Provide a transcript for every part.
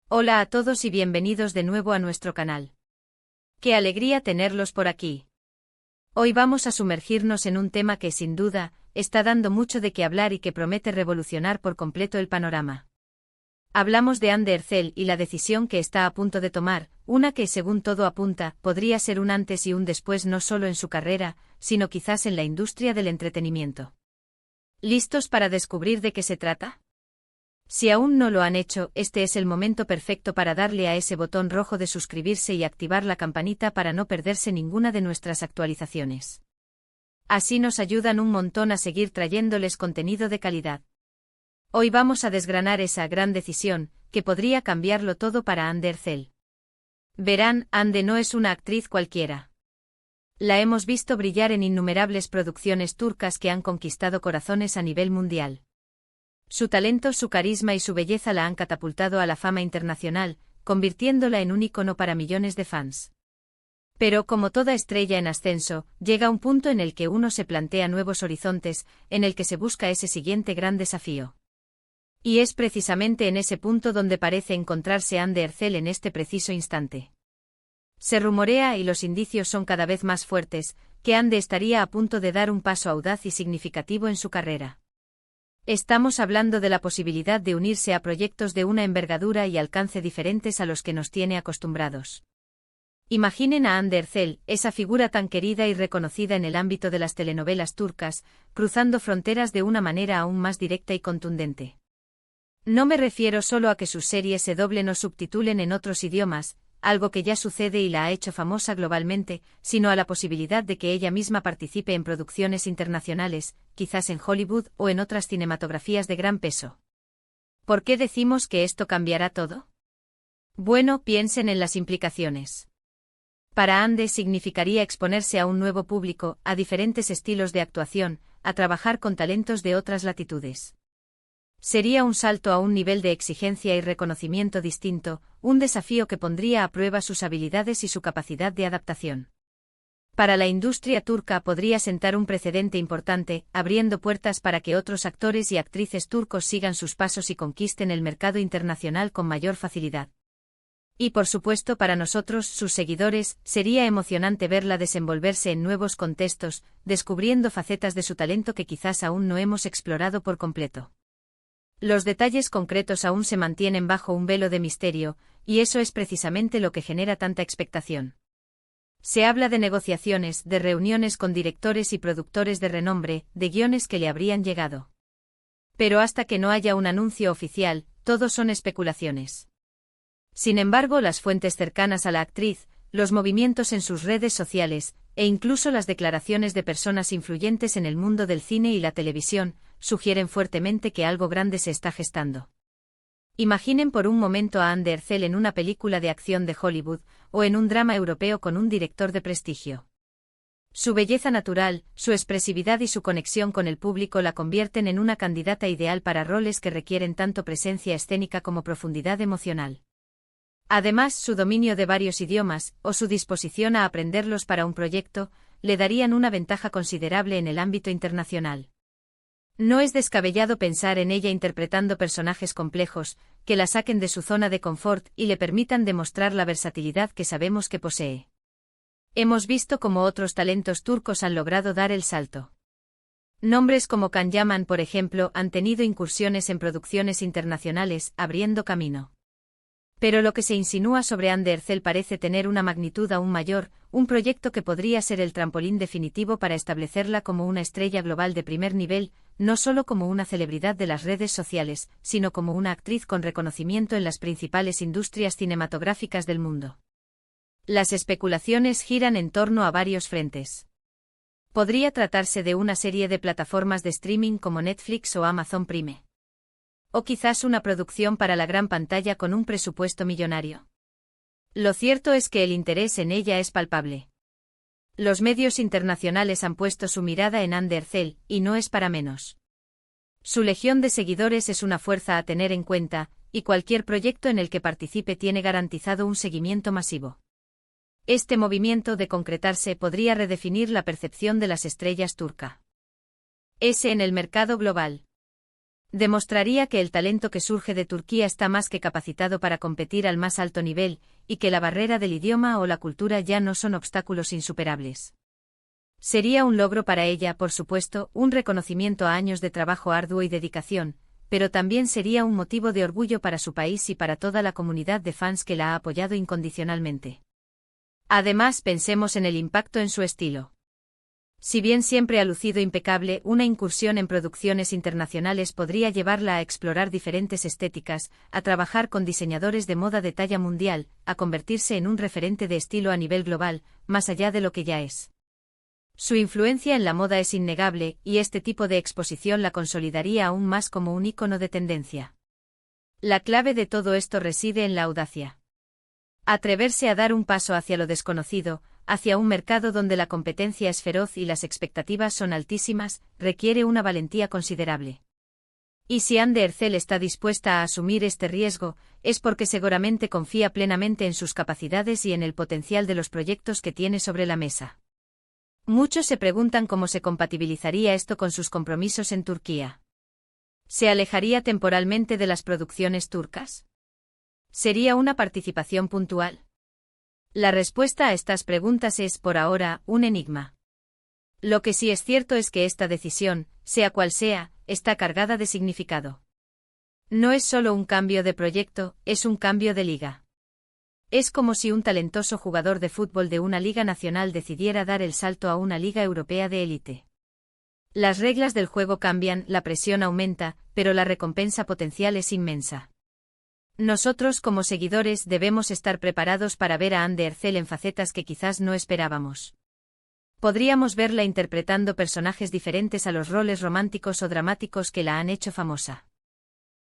Hola a todos y bienvenidos de nuevo a nuestro canal. ¡Qué alegría tenerlos por aquí! Hoy vamos a sumergirnos en un tema que, sin duda, está dando mucho de qué hablar y que promete revolucionar por completo el panorama. Hablamos de Andy Ercel y la decisión que está a punto de tomar, una que, según todo apunta, podría ser un antes y un después no solo en su carrera, sino quizás en la industria del entretenimiento. ¿Listos para descubrir de qué se trata? Si aún no lo han hecho, este es el momento perfecto para darle a ese botón rojo de suscribirse y activar la campanita para no perderse ninguna de nuestras actualizaciones. Así nos ayudan un montón a seguir trayéndoles contenido de calidad. Hoy vamos a desgranar esa gran decisión, que podría cambiarlo todo para Hande Erçel. Verán, Hande no es una actriz cualquiera. La hemos visto brillar en innumerables producciones turcas que han conquistado corazones a nivel mundial. Su talento, su carisma y su belleza la han catapultado a la fama internacional, convirtiéndola en un ícono para millones de fans. Pero como toda estrella en ascenso, llega un punto en el que uno se plantea nuevos horizontes, en el que se busca ese siguiente gran desafío. Y es precisamente en ese punto donde parece encontrarse Hande Erçel en este preciso instante. Se rumorea, y los indicios son cada vez más fuertes, que Hande estaría a punto de dar un paso audaz y significativo en su carrera. Estamos hablando de la posibilidad de unirse a proyectos de una envergadura y alcance diferentes a los que nos tiene acostumbrados. Imaginen a Hande Erçel, esa figura tan querida y reconocida en el ámbito de las telenovelas turcas, cruzando fronteras de una manera aún más directa y contundente. No me refiero solo a que sus series se doblen o subtitulen en otros idiomas, algo que ya sucede y la ha hecho famosa globalmente, sino a la posibilidad de que ella misma participe en producciones internacionales, quizás en Hollywood o en otras cinematografías de gran peso. ¿Por qué decimos que esto cambiará todo? Bueno, piensen en las implicaciones. Para Hande significaría exponerse a un nuevo público, a diferentes estilos de actuación, a trabajar con talentos de otras latitudes. Sería un salto a un nivel de exigencia y reconocimiento distinto, un desafío que pondría a prueba sus habilidades y su capacidad de adaptación. Para la industria turca podría sentar un precedente importante, abriendo puertas para que otros actores y actrices turcos sigan sus pasos y conquisten el mercado internacional con mayor facilidad. Y por supuesto para nosotros, sus seguidores, sería emocionante verla desenvolverse en nuevos contextos, descubriendo facetas de su talento que quizás aún no hemos explorado por completo. Los detalles concretos aún se mantienen bajo un velo de misterio, y eso es precisamente lo que genera tanta expectación. Se habla de negociaciones, de reuniones con directores y productores de renombre, de guiones que le habrían llegado. Pero hasta que no haya un anuncio oficial, todo son especulaciones. Sin embargo, las fuentes cercanas a la actriz, los movimientos en sus redes sociales, e incluso las declaraciones de personas influyentes en el mundo del cine y la televisión, sugieren fuertemente que algo grande se está gestando. Imaginen por un momento a Hande Erçel en una película de acción de Hollywood, o en un drama europeo con un director de prestigio. Su belleza natural, su expresividad y su conexión con el público la convierten en una candidata ideal para roles que requieren tanto presencia escénica como profundidad emocional. Además, su dominio de varios idiomas, o su disposición a aprenderlos para un proyecto, le darían una ventaja considerable en el ámbito internacional. No es descabellado pensar en ella interpretando personajes complejos, que la saquen de su zona de confort y le permitan demostrar la versatilidad que sabemos que posee. Hemos visto cómo otros talentos turcos han logrado dar el salto. Nombres como Can Yaman, por ejemplo, han tenido incursiones en producciones internacionales, abriendo camino. Pero lo que se insinúa sobre Hande Erçel parece tener una magnitud aún mayor, un proyecto que podría ser el trampolín definitivo para establecerla como una estrella global de primer nivel, no solo como una celebridad de las redes sociales, sino como una actriz con reconocimiento en las principales industrias cinematográficas del mundo. Las especulaciones giran en torno a varios frentes. Podría tratarse de una serie de plataformas de streaming como Netflix o Amazon Prime. O quizás una producción para la gran pantalla con un presupuesto millonario. Lo cierto es que el interés en ella es palpable. Los medios internacionales han puesto su mirada en Hande Erçel, y no es para menos. Su legión de seguidores es una fuerza a tener en cuenta, y cualquier proyecto en el que participe tiene garantizado un seguimiento masivo. Este movimiento, de concretarse, podría redefinir la percepción de las estrellas turca. En el mercado global. Demostraría que el talento que surge de Turquía está más que capacitado para competir al más alto nivel, y que la barrera del idioma o la cultura ya no son obstáculos insuperables. Sería un logro para ella, por supuesto, un reconocimiento a años de trabajo arduo y dedicación, pero también sería un motivo de orgullo para su país y para toda la comunidad de fans que la ha apoyado incondicionalmente. Además, pensemos en el impacto en su estilo. Si bien siempre ha lucido impecable, una incursión en producciones internacionales podría llevarla a explorar diferentes estéticas, a trabajar con diseñadores de moda de talla mundial, a convertirse en un referente de estilo a nivel global, más allá de lo que ya es. Su influencia en la moda es innegable, y este tipo de exposición la consolidaría aún más como un ícono de tendencia. La clave de todo esto reside en la audacia. Atreverse a dar un paso hacia lo desconocido, hacia un mercado donde la competencia es feroz y las expectativas son altísimas, requiere una valentía considerable. Y si Hande Erçel está dispuesta a asumir este riesgo, es porque seguramente confía plenamente en sus capacidades y en el potencial de los proyectos que tiene sobre la mesa. Muchos se preguntan cómo se compatibilizaría esto con sus compromisos en Turquía. ¿Se alejaría temporalmente de las producciones turcas? ¿Sería una participación puntual? La respuesta a estas preguntas es, por ahora, un enigma. Lo que sí es cierto es que esta decisión, sea cual sea, está cargada de significado. No es solo un cambio de proyecto, es un cambio de liga. Es como si un talentoso jugador de fútbol de una liga nacional decidiera dar el salto a una liga europea de élite. Las reglas del juego cambian, la presión aumenta, pero la recompensa potencial es inmensa. Nosotros como seguidores debemos estar preparados para ver a Hande Erçel en facetas que quizás no esperábamos. Podríamos verla interpretando personajes diferentes a los roles románticos o dramáticos que la han hecho famosa.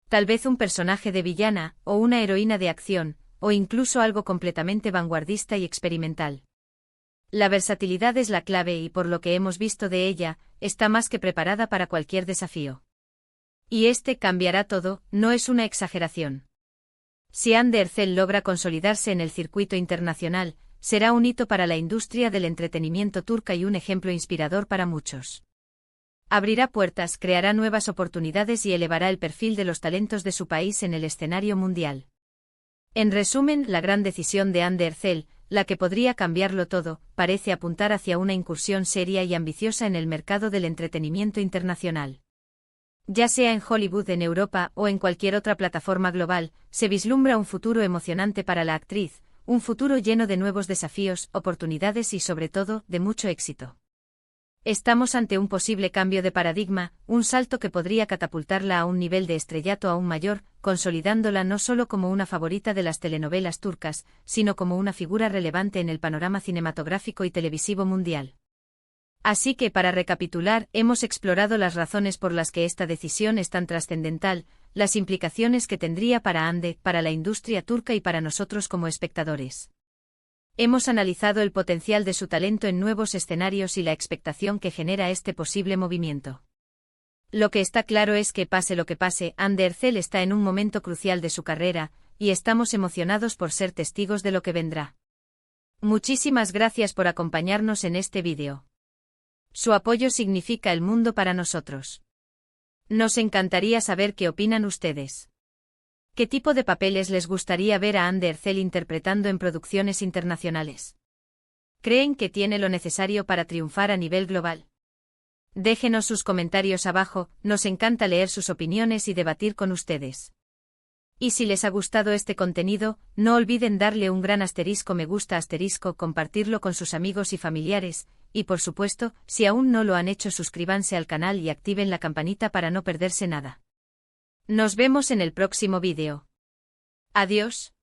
Tal vez un personaje de villana, o una heroína de acción, o incluso algo completamente vanguardista y experimental. La versatilidad es la clave y por lo que hemos visto de ella, está más que preparada para cualquier desafío. Y este cambiará todo, no es una exageración. Si Hande Erçel logra consolidarse en el circuito internacional, será un hito para la industria del entretenimiento turca y un ejemplo inspirador para muchos. Abrirá puertas, creará nuevas oportunidades y elevará el perfil de los talentos de su país en el escenario mundial. En resumen, la gran decisión de Hande Erçel, la que podría cambiarlo todo, parece apuntar hacia una incursión seria y ambiciosa en el mercado del entretenimiento internacional. Ya sea en Hollywood, en Europa o en cualquier otra plataforma global, se vislumbra un futuro emocionante para la actriz, un futuro lleno de nuevos desafíos, oportunidades y sobre todo, de mucho éxito. Estamos ante un posible cambio de paradigma, un salto que podría catapultarla a un nivel de estrellato aún mayor, consolidándola no solo como una favorita de las telenovelas turcas, sino como una figura relevante en el panorama cinematográfico y televisivo mundial. Así que, para recapitular, hemos explorado las razones por las que esta decisión es tan trascendental, las implicaciones que tendría para Hande, para la industria turca y para nosotros como espectadores. Hemos analizado el potencial de su talento en nuevos escenarios y la expectación que genera este posible movimiento. Lo que está claro es que, pase lo que pase, Hande Erçel está en un momento crucial de su carrera, y estamos emocionados por ser testigos de lo que vendrá. Muchísimas gracias por acompañarnos en este vídeo. Su apoyo significa el mundo para nosotros. Nos encantaría saber qué opinan ustedes. ¿Qué tipo de papeles les gustaría ver a Hande Erçel interpretando en producciones internacionales? ¿Creen que tiene lo necesario para triunfar a nivel global? Déjenos sus comentarios abajo, nos encanta leer sus opiniones y debatir con ustedes. Y si les ha gustado este contenido, no olviden darle un gran asterisco me gusta asterisco, compartirlo con sus amigos y familiares, y por supuesto, si aún no lo han hecho suscríbanse al canal y activen la campanita para no perderse nada. Nos vemos en el próximo vídeo. Adiós.